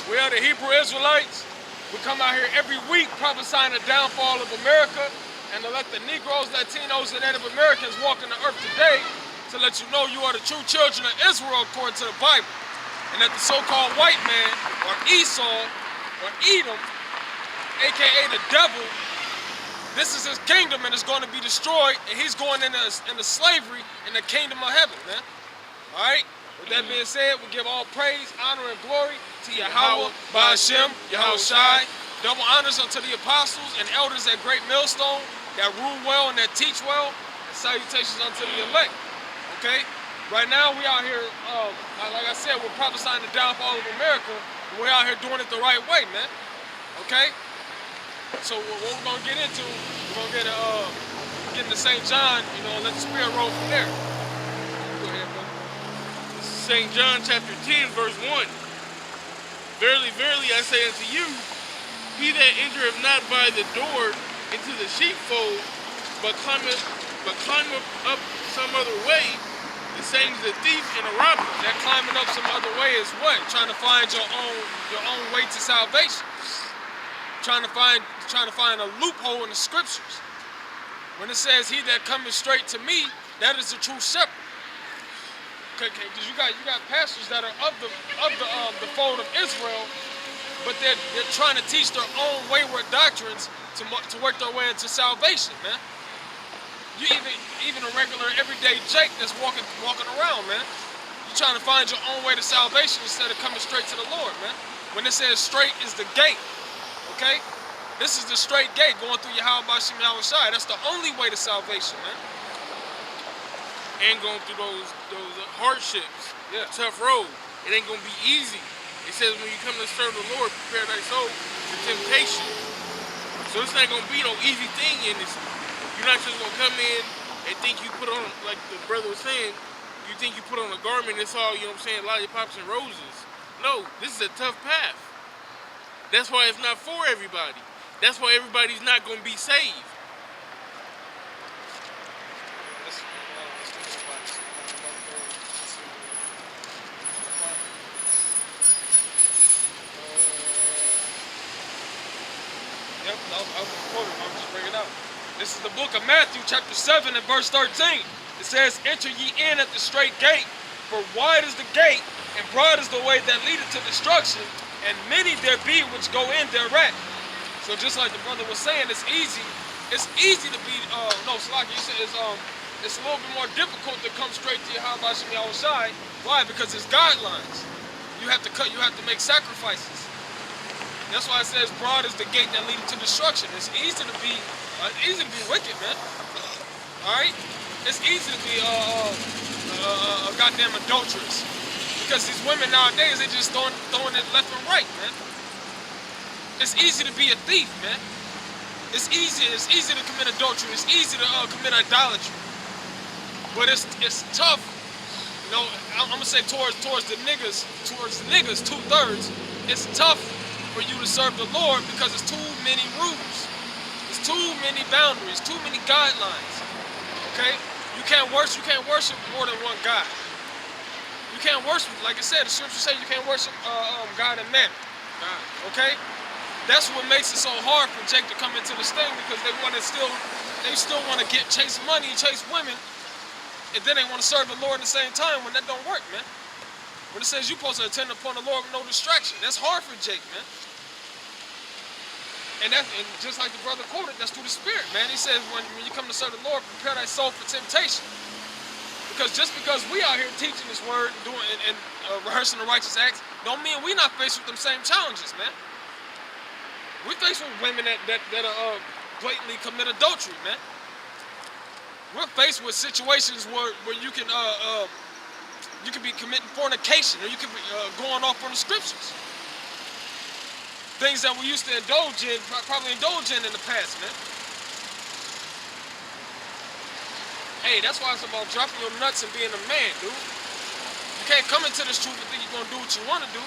We are the Hebrew Israelites. We come out here every week prophesying the downfall of America and to let the Negroes, Latinos, and Native Americans walk in the earth today to let you know you are the true children of Israel according to the Bible. And that the so-called white man, or Esau, or Edom, aka the devil, this is his kingdom and it's going to be destroyed, and he's going into slavery in the kingdom of heaven, man. All right? With that being said, we give all praise, honor, and glory to Yahweh, Ba'ashem, Yahweh Shai. Double honors unto the apostles and elders at Great Millstone that rule well and that teach well. And salutations unto the elect. Okay? Right now, we out here, like I said, we're prophesying the downfall of America. And we're out here doing it the right way, man. Okay? So what we're going to get into, we're going to get into St. John, you know, and let the Spirit roll from there. Go ahead, brother. St. John chapter 10, verse 1. Verily, verily, I say unto you, he that entereth not by the door into the sheepfold, but climbeth up some other way, the same as a thief and a robber. That climbing up some other way is what? Trying to find your own way to salvation. Trying to find a loophole in the scriptures. When it says, he that cometh straight to me, that is the true shepherd. Okay, because you got pastors that are of the fold of Israel, but they're trying to teach their own wayward doctrines to work their way into salvation, man. You even a regular everyday Jake that's walking around, man. You're trying to find your own way to salvation instead of coming straight to the Lord, man. When it says straight is the gate, okay? This is the straight gate going through Yahweh Ba'ashem Yahweh Shai. That's the only way to salvation, man. And going through those hardships, tough road. It ain't gonna be easy. It says when you come to serve the Lord, prepare thy soul for temptation. So it's not gonna be no easy thing in this. You're not just gonna come in and think you put on, like the brother was saying, you think you put on a garment, it's all, you know what I'm saying, lollipops and roses. No, this is a tough path. That's why it's not for everybody. That's why everybody's not gonna be saved. Yep, I was quoting, I'm just bringing it out. This is the book of Matthew, chapter 7, and verse 13. It says, enter ye in at the straight gate, for wide is the gate, and broad is the way that leadeth to destruction, and many there be which go in thereat. So just like the brother was saying, it's easy to be, Salaki, you said it's a little bit more difficult to come straight to Yahweh Ba'ashem Yahweh Shai. Why? Because it's guidelines. You have to make sacrifices. That's why it says broad is the gate that leads to destruction. It's easy to be wicked, man. All right, it's easy to be a goddamn adulteress because these women nowadays they just throwing it left and right, man. It's easy to be a thief, man. It's easy to commit adultery. It's easy to commit idolatry, but it's tough. You know, I'm gonna say towards the niggas, 2/3. It's tough for you to serve the Lord because it's too many rules, it's too many boundaries, too many guidelines. Okay, you can't worship more than one God. You can't worship, like I said, the scripture says you can't worship God and man. Okay, that's what makes it so hard for Jake to come into this thing because they still want to chase money, chase women, and then they want to serve the Lord at the same time when that don't work, man. When it says you're supposed to attend upon the Lord with no distraction, that's hard for Jake, man. And just like the brother quoted, that's through the Spirit, man. He says when you come to serve the Lord, prepare thy soul for temptation. Because just because we out here teaching this word, doing and rehearsing the righteous acts, don't mean we not faced with them same challenges, man. We faced with women that blatantly commit adultery, man. We're faced with situations where you can be committing fornication, or you can be going off on the scriptures. Things that we used to probably indulge in the past, man. Hey, that's why it's about dropping your nuts and being a man, dude. You can't come into this truth and think you're gonna do what you want to do.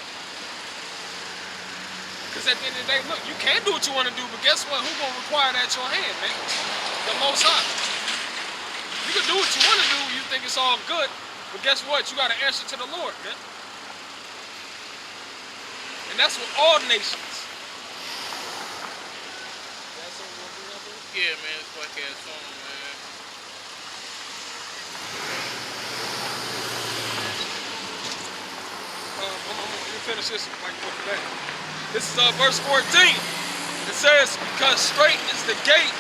Because at the end of the day, look, you can do what you want to do, but guess what? Who's gonna require that at your hand, man? The Most High. You can do what you want to do, you think it's all good, but guess what? You got to answer to the Lord, man. And that's with all nations. Yeah, man, it's podcast song, man. Let me finish this like for today. This is verse 14. It says, because straight is the gate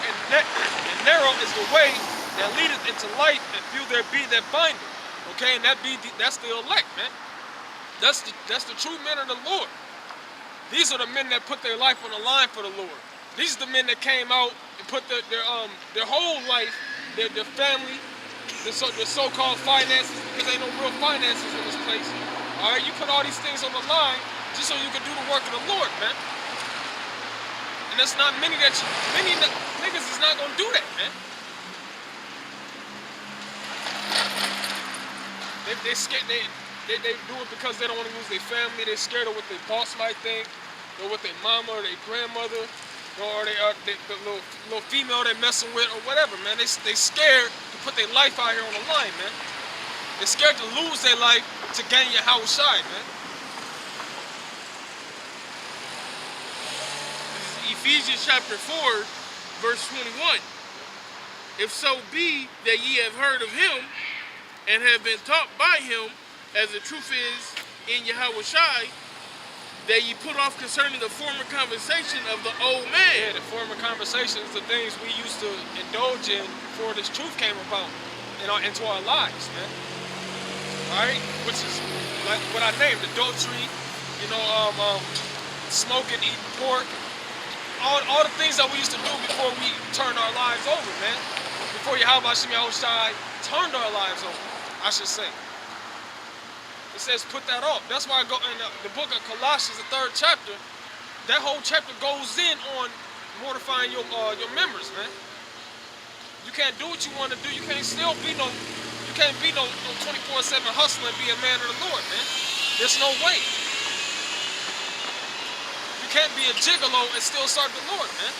and narrow is the way that leadeth into life, and few there be that find it. Okay, and that's the elect, man. That's the true men of the Lord. These are the men that put their life on the line for the Lord. These are the men that came out and put their whole life, their family, the so-called finances, because ain't no real finances in this place. All right, you put all these things on the line just so you can do the work of the Lord, man. And that's not many niggas is not gonna do that, man. They scared. They do it because they don't want to lose their family. They're scared of what their boss might think, or what their mama or their grandmother, or the little female they're messing with, or whatever, man. They scared to put their life out here on the line, man. They're scared to lose their life to gain your house side, man. Ephesians chapter 4, verse 21. If so be that ye have heard of him, and have been taught by him, as the truth is in Yahweh Shai, that ye put off concerning the former conversation of the old man. Yeah, the former conversations, the things we used to indulge in before this truth came about into our lives, man. Alright? Which is like what I named, adultery, smoking, eating pork, all the things that we used to do before we turned our lives over, man. Before Yahweh Shai turned our lives over, I should say. It says put that off. That's why I go in the book of Colossians, the 3rd chapter. That whole chapter goes in on mortifying your members, man. You can't do what you want to do. You can't be no 24/7 hustler and be a man of the Lord, man. There's no way. You can't be a gigolo and still serve the Lord, man.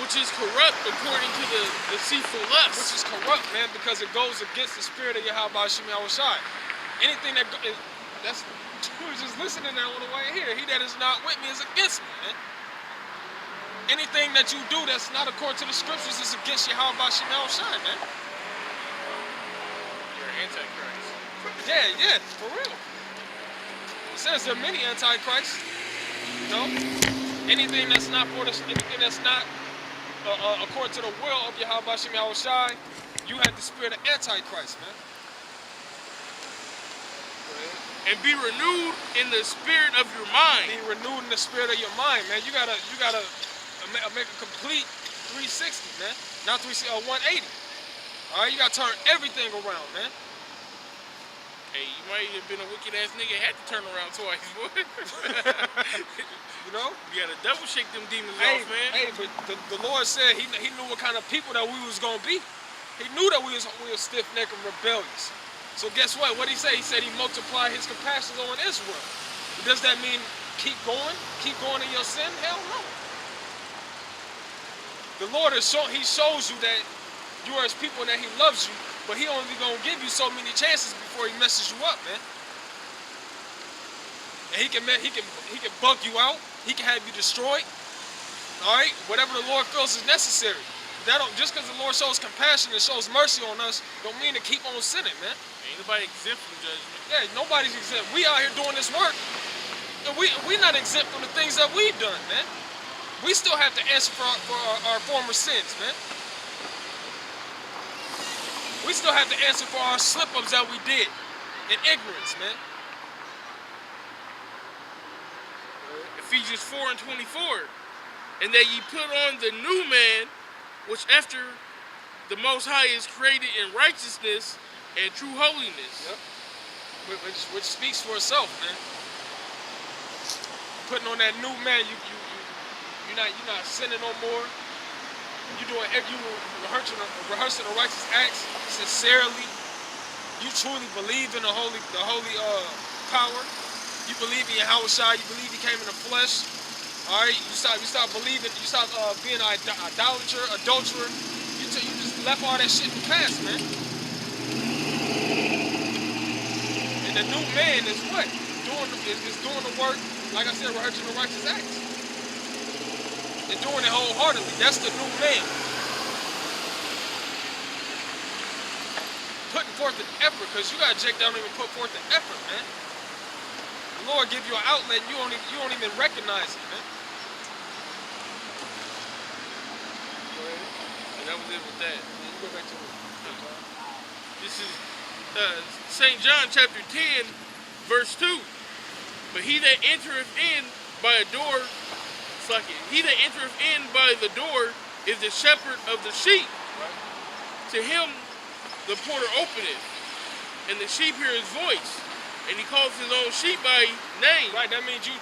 Which is corrupt according to the deceitful lust. Which is corrupt, man, because it goes against the spirit of Yahweh Shai. Anything that's who's just listening now on the way here. He that is not with me is against me, man. Anything that you do that's not according to the scriptures is against Yahweh Shai, man. You're an antichrist. Yeah, for real. It says there are many antichrists. Anything that's not according to the will of Yahweh Shai, you have the spirit of Antichrist, man. And be renewed in the spirit of your mind. Be renewed in the spirit of your mind, man. You gotta make a complete 360, man. Not 180. All right, you gotta turn everything around, man. Hey, you might have been a wicked ass nigga, had to turn around twice, boy. You know? You gotta double shake them demons off, man. Hey, but the Lord said he knew what kind of people that we was gonna be. He knew that we was stiff-necked and rebellious. So guess what? What he said? He said he multiplied his compassion on Israel. Does that mean keep going? Keep going in your sin? Hell no. The Lord he shows you that you are his people and that he loves you, but he only gonna give you so many chances before he messes you up, man. And he can bug you out. He can have you destroyed. All right, whatever the Lord feels is necessary. Just because the Lord shows compassion and shows mercy on us, don't mean to keep on sinning, man. Ain't nobody exempt from judgment. Yeah, nobody's exempt. We out here doing this work, and we're not exempt from the things that we've done, man. We still have to answer for our former sins, man. We still have to answer for our slip-ups that we did in ignorance, man. Ephesians 4:24, and that ye put on the new man, which after the Most High is created in righteousness and true holiness. Yep. Which speaks for itself, man. Putting on that new man, you're not sinning no more. You rehearsing the righteous acts sincerely. You truly believe in the holy power. You believe in Yahweh Shai. You believe he came in the flesh. All right, you stop believing. You stop being an idolater, adulterer. You just left all that shit in the past, man. And the new man is what? Is doing the work, like I said, rehearsing the righteous acts. And doing it wholeheartedly. That's the new man. Putting forth an effort, because you got Jake that don't even put forth an effort, man. The Lord give you an outlet and you don't even recognize it, man. And that was it with that. Yeah, you go back to the This is St. John chapter 10, verse 2. But he that entereth in by a door, he that entereth in by the door is the shepherd of the sheep. right. To him the porter openeth, and the sheep hear his voice, and he calls his own sheep by name. Right, that means you're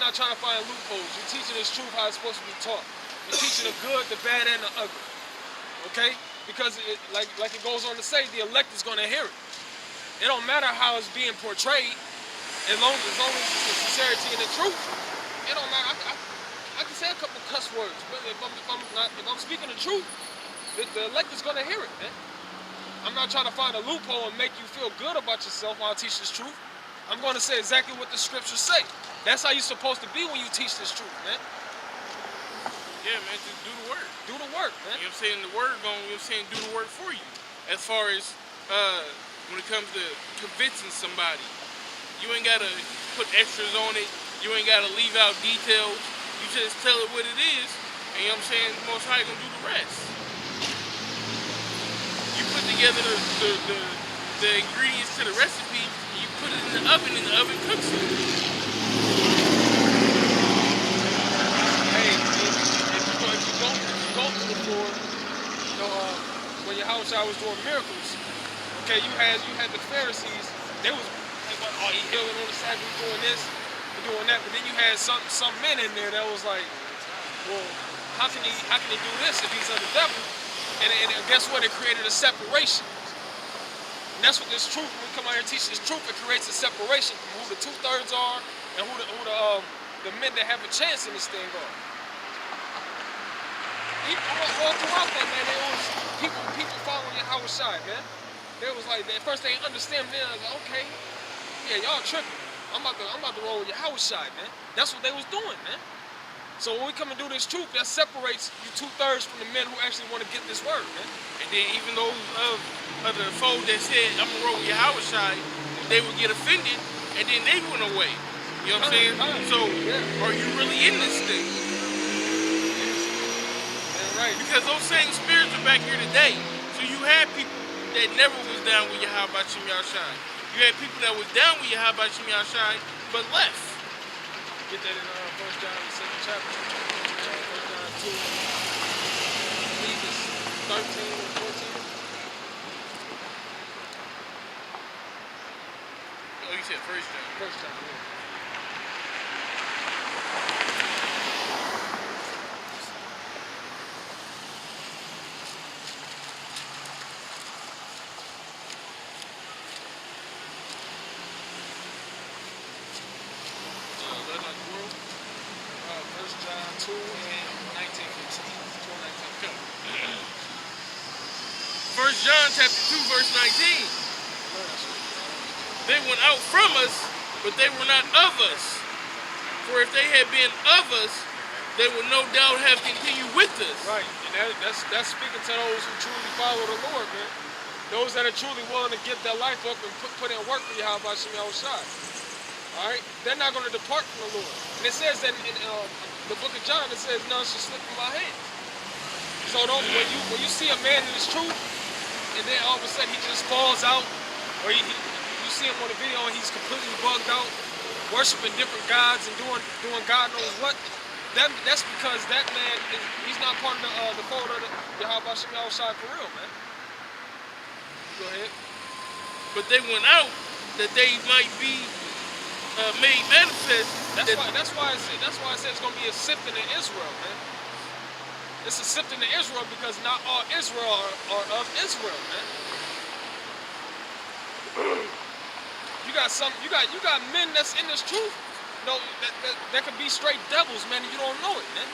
not trying to find loopholes. You're teaching this truth how it's supposed to be taught. You're teaching the good, the bad, and the ugly. Okay? Because like it goes on to say, the elect is going to hear it. It don't matter how it's being portrayed, as long as it's the sincerity and the truth. It don't matter. I can say a couple cuss words, but if I'm speaking the truth, the elect is going to hear it, man. I'm not trying to find a loophole and make you feel good about yourself while I teach this truth. I'm going to say exactly what the scriptures say. That's how you're supposed to be when you teach this truth, man. Yeah, man, just do the work. Do the work, man. You know what I'm saying? The word going, you know what I'm saying, do the work for you. As far as when it comes to convincing somebody, you ain't got to put extras on it. You ain't got to leave out details. You just tell it what it is, and you know what I'm saying, Most High gonna do the rest. You put together the ingredients to the recipe, and you put it in the oven cooks it. Hey, if you go through the floor, you know, when your house I was doing miracles, okay, you had the Pharisees, they was like, oh, he healing on the Sabbath, doing this, and doing that, but then you had some men in there that was like, well, how can he do this if he's of the devil? And guess what? It created a separation. And that's what this truth, when we come out here and teach this truth, it creates a separation from who the 2/3 are and who the men that have a chance in this thing are. All throughout that, man, there was people following Yahweh Shai, man. They was like, at first they didn't understand, then I was like, okay, yeah, y'all tripping. I'm about to roll with Yahweh Shai, man. That's what they was doing, man. So when we come and do this truth, that separates you 2/3 from the men who actually want to get this word, man. And then even those of the fold that said, I'm gonna roll with Yahweh Shai, they would get offended, and then they went away. You know what I'm saying? So, are you really in this thing? Yeah, right. Because those same spirits are back here today. So you had people that never was down with Yahweh Shem Yahshai. You had people that was down with Yahweh Shem Yahshai, but left. Get that in 1 John, the 2nd chapter. 1 John 2, I believe it's 13 or 14. Oh, you said 1 John. 1 John, yeah. John 2 and 19, 2 and 19. 1 John chapter 2, verse 19. They went out from us, but they were not of us. For if they had been of us, they would no doubt have continued with us. Right, and that's speaking to those who truly follow the Lord, man. Those that are truly willing to give their life up and put in work for Yahweh Shem Yahshai. All right, they're not going to depart from the Lord. And it says that in the book of John, it says none shall slip from my hand. So when you see a man in his truth, and then all of a sudden he just falls out, or you see him on the video and he's completely bugged out, worshiping different gods and doing God knows what, that's because that man he's not part of the fold of the Yahweh Shem Yahshai for real, man. Go ahead. But they went out that they might be made manifest. That's why it says it's gonna be a sifting in Israel, man. It's a sifting in Israel because not all Israel are of Israel, man. You got men that's in this truth. That could be straight devils, man, and you don't know it, man.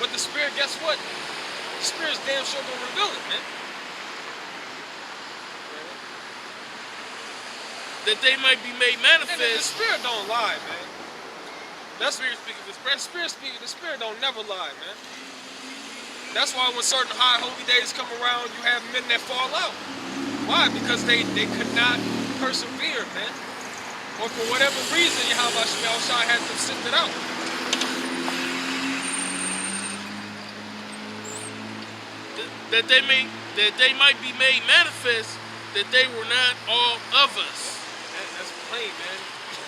But the Spirit, guess what? The Spirit's damn sure gonna reveal it, man. that they might be made And the manifest. Spirit don't lie, man. That's Spirit speaking of The Spirit speaking. The Spirit don't never lie, man. That's why when certain high holy days come around, you have men that fall out. Why? Because they could not persevere, man. Or for whatever reason, Yahweh Shai had them sifted out. That they might be made manifest that they were not all of us. That's plain, man.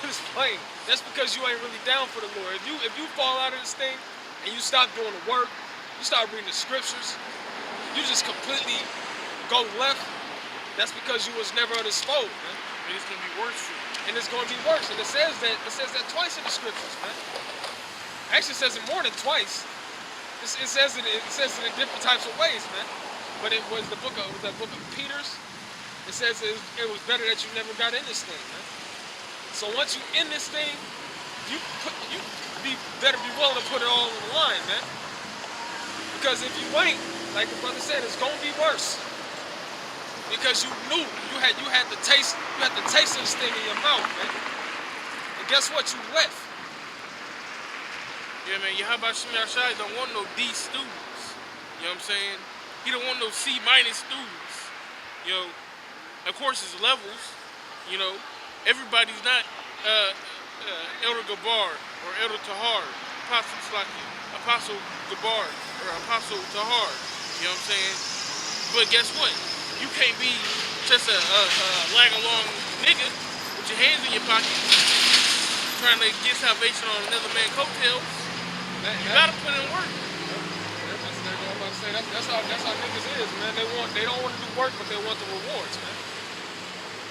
It's plain. That's because you ain't really down for the Lord. If you fall out of this thing and you stop doing the work, you start reading the scriptures, you just completely go left, that's because you was never of this fold, man. And it's gonna be worse for you. And it's gonna be worse. And it says that twice in the scriptures, man. Actually it says it more than twice. It says it in different types of ways, man. But it was the book of Peter's. It says it was better that you never got in this thing, man. So once you in this thing, you better be willing to put it all on the line, man. Because if you ain't, like the brother said, it's gonna be worse. Because you knew you had the taste of this thing in your mouth, man. And guess what? You left. Yeah, man. Yahweh Shai don't want no D students. You know what I'm saying? He don't want no C- students. You know, of course, it's levels. You know, everybody's not Elder Gabar or Elder Tahar, Apostle Gabar or Apostle Tahar. You know what I'm saying? But guess what? You can't be just a lag-along nigga with your hands in your pocket trying to get salvation on another man's coattails. You gotta put in work. That's how niggas is, man. They don't want to do work, but they want the rewards, man.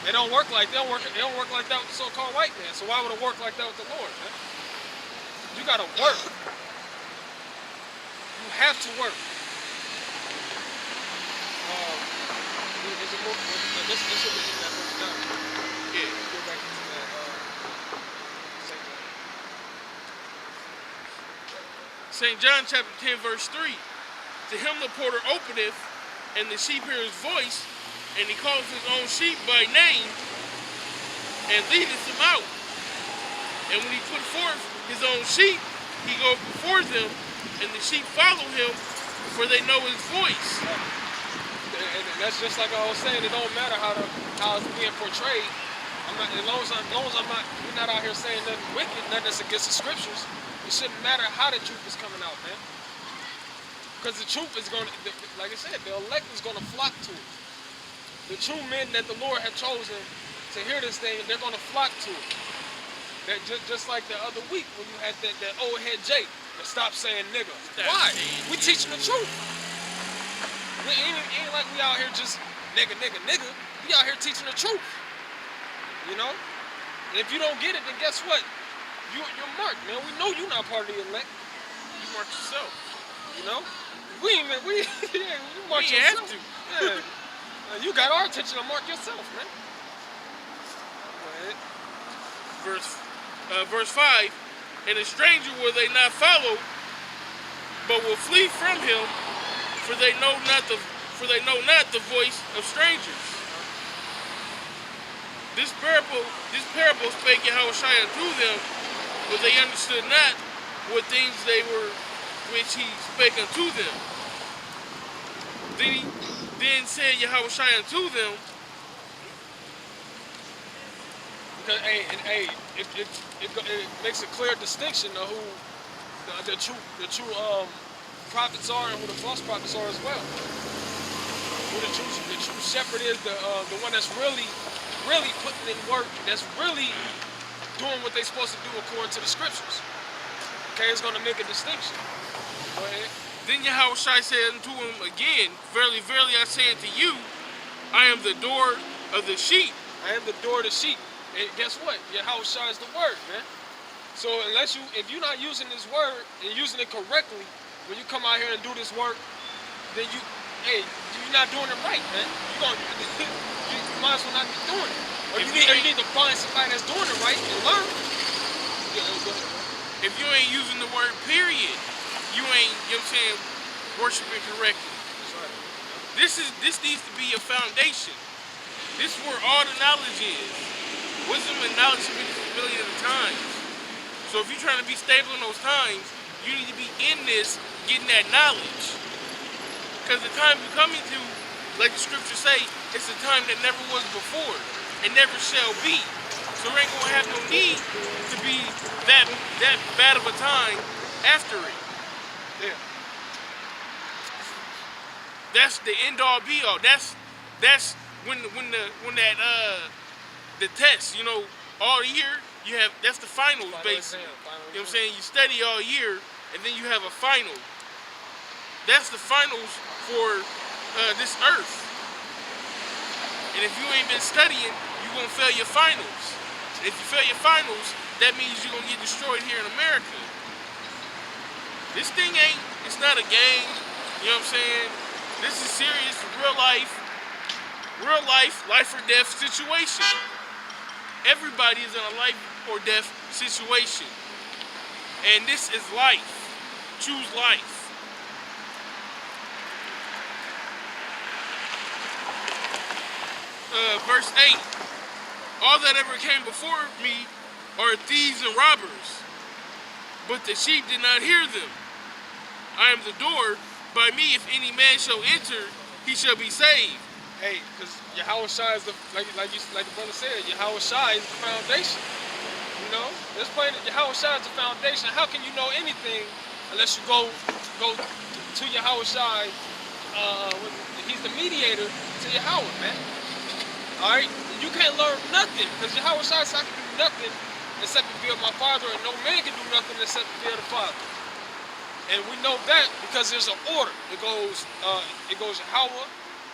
They don't work like that with the so-called white man. So why would it work like that with the Lord, man? You gotta work. You have to work. This will be in that book now. Yeah. Go back into that. St. John chapter 10 verse 3. To him the porter openeth, and the sheep hear his voice, and he calls his own sheep by name, and leadeth them out. And when he put forth his own sheep, he goes before them, and the sheep follow him, for they know his voice. And that's just like I was saying. It don't matter how it's being portrayed. As long as we're not out here saying nothing wicked, nothing that's against the scriptures. It shouldn't matter how the truth is coming out, man. Because the truth is going to, like I said, the elect is going to flock to it. The true men that the Lord had chosen to hear this thing, they're going to flock to it. That just like the other week when you had that old head Jake that stopped saying nigga. Why? We teaching the truth. It ain't like we out here just nigga. We out here teaching the truth. You know? And if you don't get it, then guess what? You're marked, man. We know you're not part of the elect. You mark yourself. You know? You mark We yourself. have to. Yeah. You got our attention to mark yourself, man. Go ahead. Verse 5. And a stranger will they not follow, but will flee from him, for they know not the voice of strangers. This parable spake Yahushua unto them, but they understood not what things they were which he spake unto them. Then said Yahushua unto them, because it makes a clear distinction of who the true prophets are and who the false prophets are as well. Who the true shepherd is, the one that's really putting in work, that's really doing what they're supposed to do according to the scriptures. Okay, it's going to make a distinction. Go ahead. Then Yahushua said unto him again, Verily, verily, I say unto you, I am the door of the sheep. I am the door of the sheep. And guess what? Yahushua is the word, man. So if you're not using this word and using it correctly, when you come out here and do this work, then you're not doing it right, man. You might as well not be doing it. Or you need to find somebody that's doing it right and learn. If you ain't using the word period, you ain't, you know what I'm saying, worshiping correctly. That's right. This needs to be your foundation. This is where all the knowledge is. Wisdom and knowledge should be the stability of the times. So if you're trying to be stable in those times, you need to be in this, getting that knowledge. Because the time you're coming to, like the scriptures say, it's a time that never was before and never shall be. So there ain't gonna have no need to be that bad of a time after it. Yeah. That's the end all be all. That's when the test, you know, all year you have, that's the finals basically. You know what I'm saying? You study all year and then you have a final. That's the finals for this earth. And if you ain't been studying, you're gonna fail your finals. And if you fail your finals, that means you're gonna get destroyed here in America. This thing it's not a game, you know what I'm saying? This is serious, real life or death situation. Everybody is in a life or death situation. And this is life. Choose life. Verse 8. All that ever came before me are thieves and robbers, but the sheep did not hear them. I am the door. By me, if any man shall enter, he shall be saved. Hey, because Yahweh Shai is the, like the brother said, Yahweh Shai is the foundation. You know, there's plain that Yahweh Shai is the foundation. How can you know anything unless you go to Yahweh Shai? He's the mediator to Yahweh, man. All right, you can't learn nothing because Yahweh Shai said I can do nothing except to fear my Father, and no man can do nothing except to fear the Father. And we know that because there's an order. It goes Yahweh,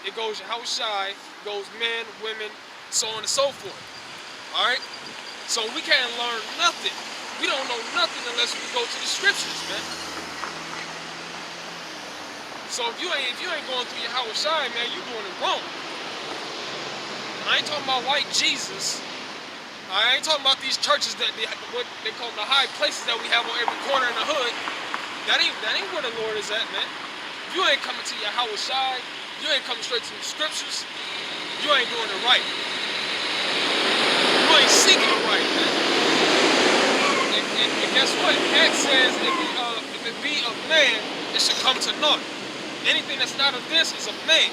it goes Yahweh Shai, it goes men, women, so on and so forth. All right. So we can't learn nothing. We don't know nothing unless we go to the scriptures, man. So if you ain't going through Yahweh Shai, man, you doing it wrong. I ain't talking about white Jesus. I ain't talking about these churches what they call the high places that we have on every corner in the hood. That ain't where the Lord is at, man. If you ain't coming to Yahweh Shai, you ain't coming straight to the scriptures, you ain't doing it right. You ain't seeking it right, man. And guess what? Acts says if it be of man, it should come to naught. Anything that's not of this is of man.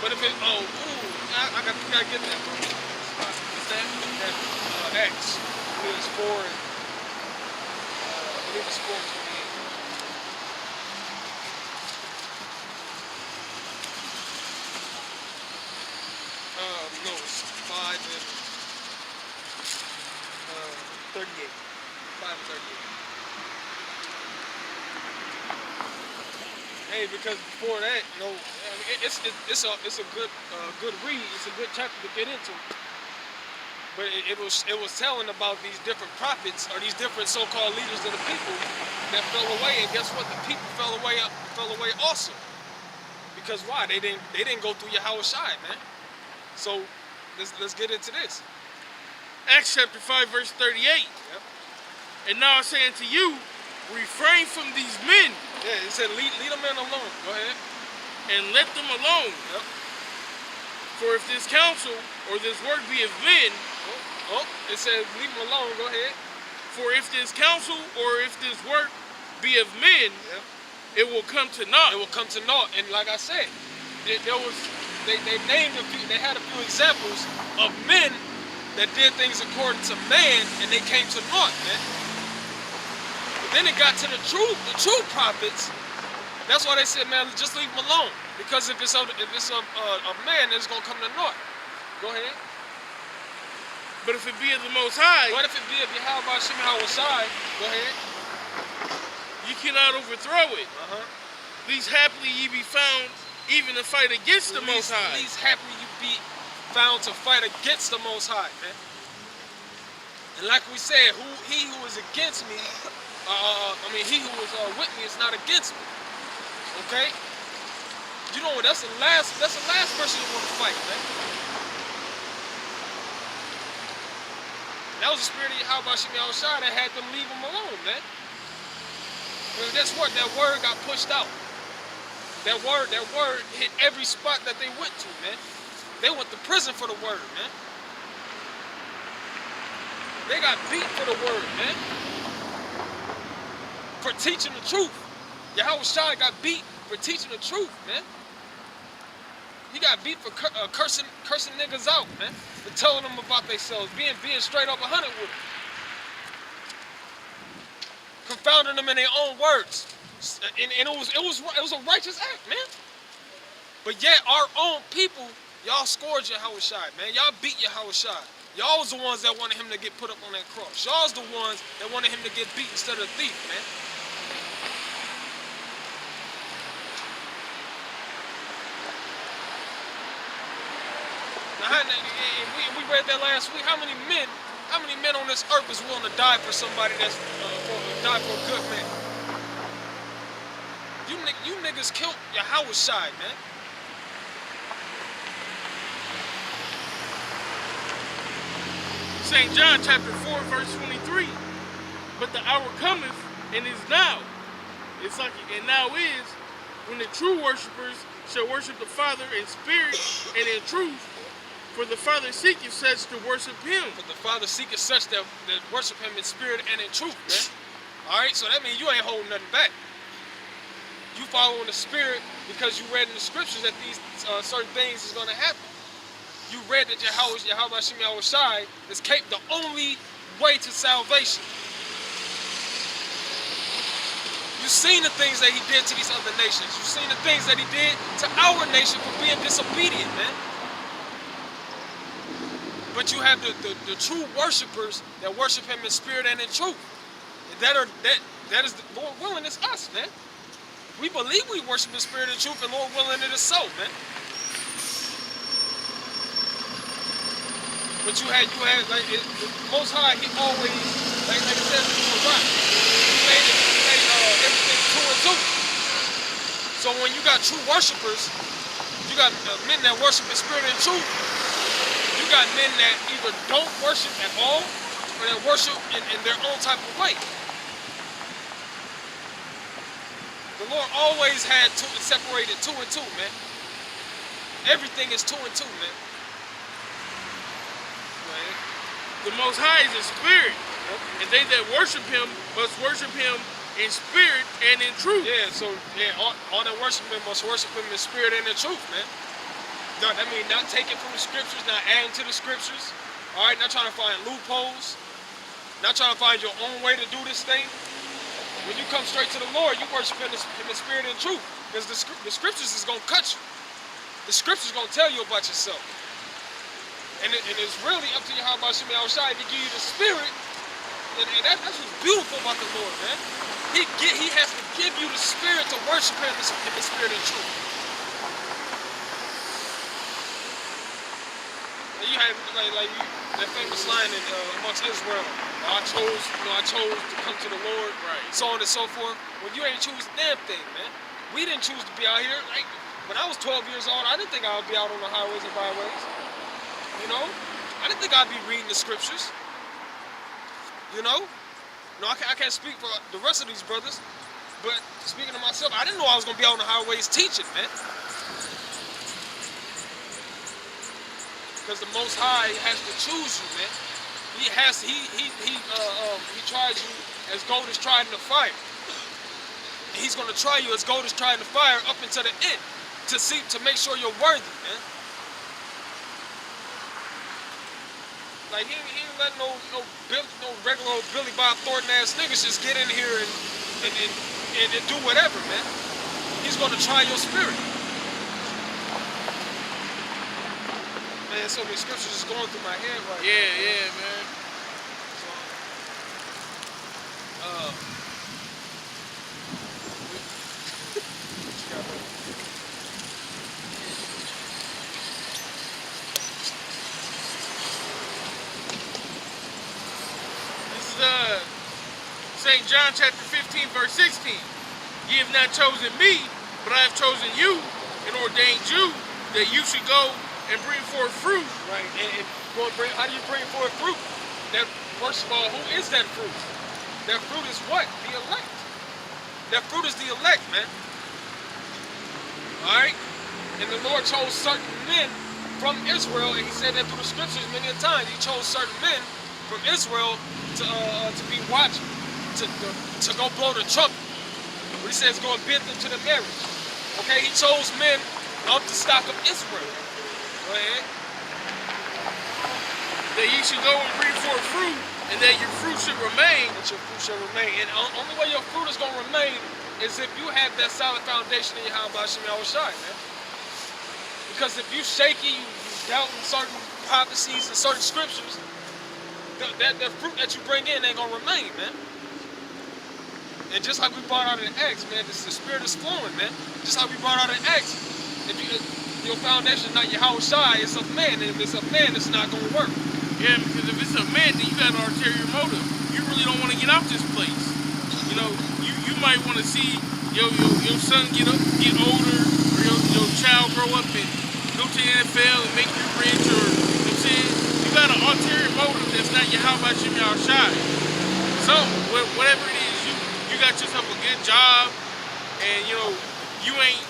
But if it, I gotta get that, bro. It's that Acts. I believe it's 4 and I believe it's 4 and 28. No, it's 5 and 38. 5 and 38. Hey, because before that, you know, I mean, it's a good read. It's a good chapter to get into. But it was telling about these different prophets or these different so-called leaders of the people that fell away. And guess what? The people fell away also. Because why? They didn't go through Yahweh Shai, man. So let's get into this. Acts chapter 5 verse 38. Yep. And now I say unto you, refrain from these men. Yeah, it said lead them men alone. Go ahead. And let them alone. Yep. For if this counsel or this work be of men, it says leave them alone. Go ahead. For if this counsel or if this work be of men, yep, it will come to naught. It will come to naught. And like I said, they named a few. They had a few examples of men that did things according to man, and they came to naught, man. Then it got to the true prophets. That's why they said, man, just leave them alone. Because if it's a man, it's gonna come to naught. Go ahead. But if it be of the Most High, what if it be of Yahweh Shai? Go ahead. You cannot overthrow it. Least happily ye be found even to fight against the Most High. Least happily you be found to fight against the Most High, man. And like we said, he who is against me. He who was with me is not against me. Okay? You know what? That's the last person you want to fight, man. That was the spirit of Yahweh Shai that had them leave him alone, man. Because guess what? That word got pushed out. That word hit every spot that they went to, man. They went to prison for the word, man. They got beat for the word, man. For teaching the truth. Yahweh Shai got beat for teaching the truth, man. He got beat for cursing niggas out, man. For telling them about themselves, being straight up 100 with them. Confounding them in their own words. And it was a righteous act, man. But yet our own people, y'all scored Yahweh Shai, man. Y'all beat Yahweh Shai. Y'all was the ones that wanted him to get put up on that cross. Y'all's the ones that wanted him to get beat instead of the thief, man. Now, we read that last week. How many men on this earth is willing to die for somebody die for a good man? You niggas killed Yahweh Shai, man. St. John chapter 4, verse 23. But the hour cometh, and is now. It's like, and now is, when the true worshipers shall worship the Father in spirit and in truth. For the Father seeketh such to worship him. But the Father seeketh such that worship him in spirit and in truth, man. Alright, so that means you ain't holding nothing back. You following the spirit because you read in the scriptures that these certain things is going to happen. You read that Yahweh Shai is the only way to salvation. You've seen the things that he did to these other nations. You've seen the things that he did to our nation for being disobedient, man. But you have the true worshipers that worship him in spirit and in truth. That is the Lord willing, it's us, man. We believe we worship in spirit and truth, and Lord willing, it is so, man. But you had like the Most High, he always, like it says in the Quran, he made everything two and two. So when you got true worshipers, you got men that worship in spirit and truth. You got men that either don't worship at all, or that worship in their own type of way. The Lord always had separated two and two, man. Everything is two and two, man. The Most High is a spirit, and they that worship him must worship him in spirit and in truth. Yeah, so all that worship him must worship him in spirit and in truth, man. That means not taking from the scriptures, not adding to the scriptures. All right, not trying to find loopholes, not trying to find your own way to do this thing. When you come straight to the Lord, you worship him in spirit and truth, because the scriptures is gonna cut you. The scriptures gonna tell you about yourself. And it's really up to Yahweh Shai to give you the spirit. And that's what's beautiful about the Lord, man. He has to give you the spirit to worship him in the spirit and truth. And you have like that famous line in amongst Israel. I chose to come to the Lord, right? So on and so forth. Well, you ain't choose a damn thing, man. We didn't choose to be out here. Like, when I was 12 years old, I didn't think I would be out on the highways and byways. You know, I didn't think I'd be reading the scriptures. You know, I can't speak for the rest of these brothers, but speaking to myself, I didn't know I was gonna be out on the highways teaching, man. Because the Most High has to choose you, man. He tries you as gold is tried in the fire. And he's gonna try you as gold is tried in the fire up until the end to make sure you're worthy, man. Like he ain't letting no regular old Billy Bob Thornton ass niggas just get in here and do whatever, man. He's gonna try your spirit. Man, so many scriptures just going through my head right now. Yeah, man. St. John chapter 15, verse 16. Ye have not chosen me, but I have chosen you and ordained you that you should go and bring forth fruit. Right, and how do you bring forth fruit? That, first of all, who is that fruit? That fruit is what? The elect. That fruit is the elect, man. Alright? And the Lord chose certain men from Israel, and he said that through the scriptures many a times. He chose certain men from Israel to be watchmen, to go blow the trumpet. He says go and bid them to the marriage. Okay, he chose men of the stock of Israel. Go ahead. That ye should go and bring forth fruit, and that your fruit should remain. That your fruit shall remain. And the only way your fruit is going to remain is if you have that solid foundation in your Yahweh Hashem Yahushai, man. Because if you shaky, you doubting certain prophecies and certain scriptures, that fruit that you bring in ain't going to remain, man. And just like we brought out in Acts, man, the spirit is flowing, man. Just like we brought out in Acts, if your foundation is not Yahushai, it's of man. And if it's of man, it's not going to work. Yeah, because if it's a man, then you got an ulterior motive. You really don't want to get out this place. You know, you might want to see your son get older, or your child grow up and go to the NFL and make you rich, or, you know what I'm saying? You got an ulterior motive that's not Yahweh Shem Yahushai. So, whatever it is, you got yourself a good job, and, you know, you ain't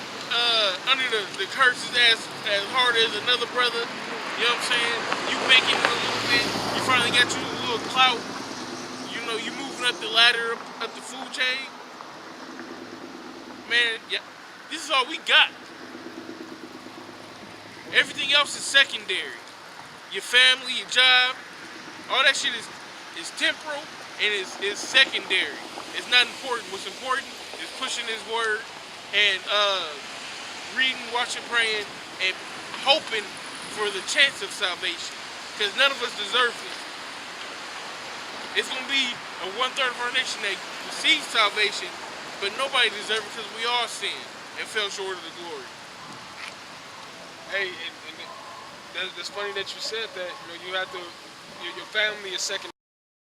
under the curses as hard as another brother. You know what I'm saying? You making it a little bit. You finally got you a little clout. You know, you moving up the ladder, up the food chain. Man, yeah, this is all we got. Everything else is secondary. Your family, your job, all that shit is temporal and is secondary. It's not important. What's important is pushing His word and reading, watching, praying, and hoping for the chance of salvation, because none of us deserve it. It's going to be a 1/3 of our nation that receives salvation, but nobody deserves it because we all sinned and fell short of the glory. Hey, and that's funny that you said that. You know, you have to. Your family is second